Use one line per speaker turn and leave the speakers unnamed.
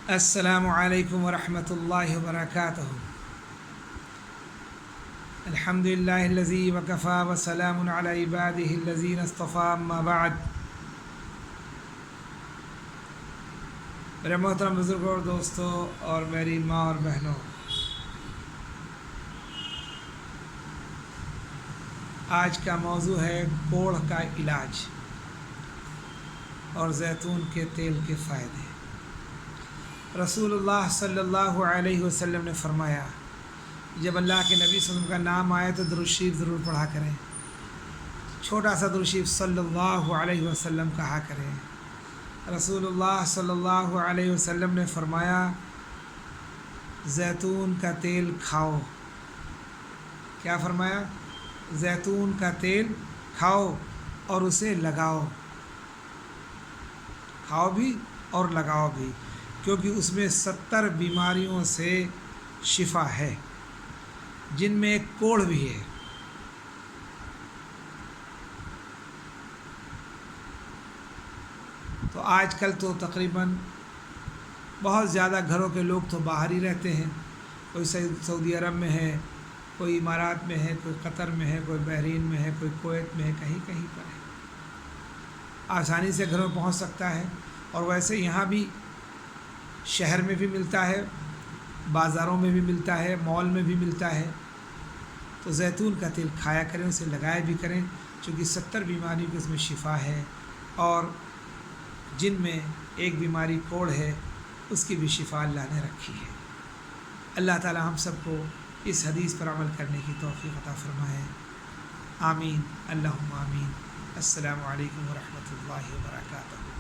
السلام علیکم ورحمۃ اللہ وبرکاتہ۔ الحمد للہ الذی وکفی وسلام علی عبادہ الذین اصطفی، اما بعد۔ میرے محترم بزرگوں اور دوستوں اور میری ماں اور بہنوں، آج کا موضوع ہے کوڑھ کا علاج اور زیتون کے تیل کے فائدے۔ رسول اللہ صلی اللہ علیہ وسلم نے فرمایا، جب اللہ کے نبی صلی اللہ علیہ وسلم کا نام آئے تو درود شریف ضرور پڑھا کریں، چھوٹا سا درود شریف صلی اللہ علیہ وسلم کہا کریں۔ رسول اللہ صلی اللہ علیہ وسلم نے فرمایا، زیتون کا تیل کھاؤ۔ کیا فرمایا؟ زیتون کا تیل کھاؤ اور اسے لگاؤ، کھاؤ بھی اور لگاؤ بھی، کیونکہ اس میں 70 بیماریوں سے شفا ہے، جن میں ایک کوڑھ بھی ہے۔ تو آج کل تو تقریباً بہت زیادہ گھروں کے لوگ تو باہر ہی رہتے ہیں، کوئی سعودی عرب میں ہے، کوئی امارات میں ہے، کوئی قطر میں ہے، کوئی بحرین میں ہے، کوئی کویت میں ہے، کہیں کہیں پر ہے، آسانی سے گھروں پہنچ سکتا ہے۔ اور ویسے یہاں بھی شہر میں بھی ملتا ہے، بازاروں میں بھی ملتا ہے، مال میں بھی ملتا ہے۔ تو زیتون کا تیل کھایا کریں، اسے لگایا بھی کریں، چونکہ 70 بیماریوں کی اس میں شفا ہے، اور جن میں ایک بیماری کوڑھ ہے، اس کی بھی شفا اللہ نے رکھی ہے۔ اللہ تعالی ہم سب کو اس حدیث پر عمل کرنے کی توفیق عطا فرمائے، آمین، اللہم آمین۔ السلام علیکم ورحمۃ اللہ وبرکاتہ۔